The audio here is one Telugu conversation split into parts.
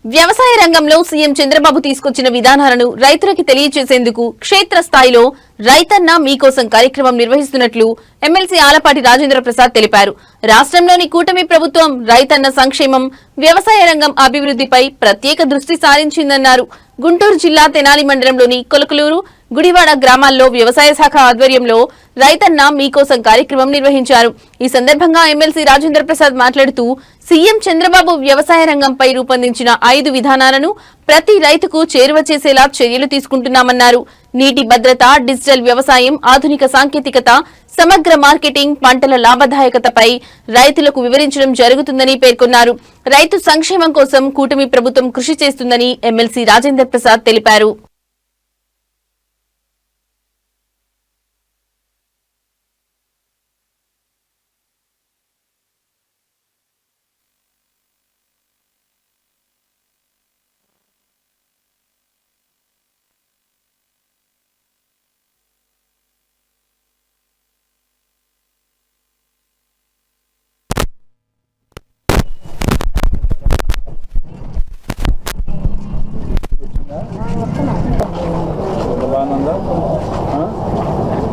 వ్యవసాయ రంగంలో సీఎం చంద్రబాబు తీసుకొచ్చిన విధానాలను రైతులకు తెలియజేసేందుకు క్షేత్రస్థాయిలో రైతన్న మీకోసం కార్యక్రమం నిర్వహిస్తున్నట్లు ఎమ్మెల్సీ ఆలపాటి రాజేంద్ర ప్రసాద్ తెలిపారు. రాష్ట్రంలోని కూటమి ప్రభుత్వం రైతన్న సంక్షేమం, వ్యవసాయ రంగం అభివృద్ధిపై ప్రత్యేక దృష్టి సారించిందన్నారు. గుంటూరు జిల్లా తెనాలి మండలంలోని కొలకలూరు, గుడివాడ గ్రామాల్లో వ్యవసాయ శాఖ ఆధ్వర్యంలో రైతన్న మీకోసం కార్యక్రమం నిర్వహించారు. ఈ సందర్భంగా ఎమ్మెల్సీ రాజేంద్ర ప్రసాద్ మాట్లాడుతూ సీఎం చంద్రబాబు వ్యవసాయ రంగంపై రూపొందించిన 5 విధానాలను ప్రతి రైతుకు చేరువ చేసేలా చర్యలు తీసుకుంటున్నామన్నారు. నీటి భద్రత, డిజిటల్ వ్యవసాయం, ఆధునిక సాంకేతికత, సమగ్ర మార్కెటింగ్, పంటల లాభదాయకతపై రైతులకు వివరించడం జరుగుతుందని పేర్కొన్నారు. రైతు సంక్షేమం కోసం కూటమి ప్రభుత్వం కృషి చేస్తుందని ఎమ్మెల్సీ రాజేంద్ర ప్రసాద్ తెలిపారు.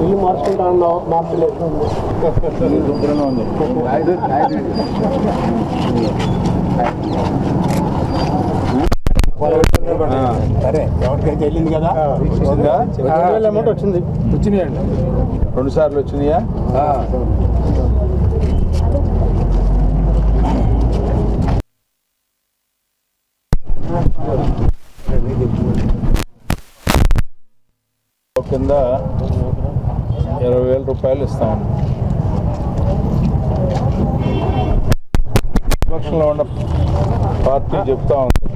ఇల్లు మార్చుకుంటా ఉన్నావు, మార్చలేదు. సరే, ఎవరికైతే వెళ్ళింది కదా, అమౌంట్ వచ్చినాయండి. 2 సార్లు వచ్చినాయా? కింద 20,000 రూపాయలు ఇస్తాము. ప్రతిపక్షంలో ఉన్న పార్టీ చెప్తా ఉంది,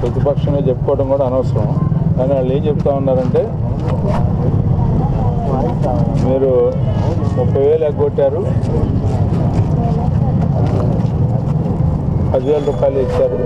ప్రతిపక్షంగా చెప్పుకోవడం కూడా అనవసరం. కానీ వాళ్ళు ఏం చెప్తా ఉన్నారంటే, మీరు 30,000 ఎగ్గొట్టారు, 10,000 రూపాయలు ఇచ్చారు.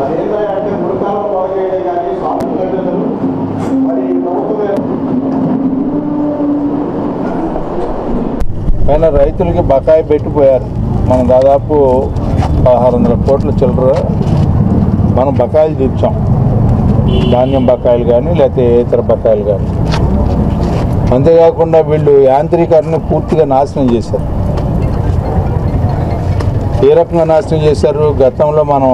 అదేంటంటే మురకాలం బాగేయడం కానీ స్వాతంత్రం మరి పైన రైతులకి బకాయి పెట్టిపోయారు. మనం దాదాపు 1600 కోట్ల చిల్లర మనం బకాయిలు తీర్చాం. ధాన్యం బకాయిలు కానీ లేకపోతే ఇతర బకాయిలు కానీ. అంతేకాకుండా వీళ్ళు యాంత్రీకరణని పూర్తిగా నాశనం చేశారు. ఏ రకంగా నాశనం చేశారు? గతంలో మనం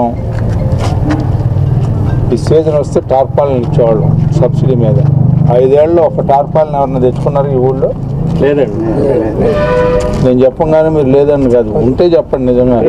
ఈ సీజన్ వస్తే టార్పాలను ఇచ్చేవాళ్ళం సబ్సిడీ మీద. 5 ఏళ్ళలో ఒక టార్పాలను ఎవరన్నా తెచ్చుకున్నారు ఈ ఊళ్ళో? లేదండి. నేను చెప్పగానే మీరు లేదండి కాదు, ఉంటే చెప్పండి నిజంగా.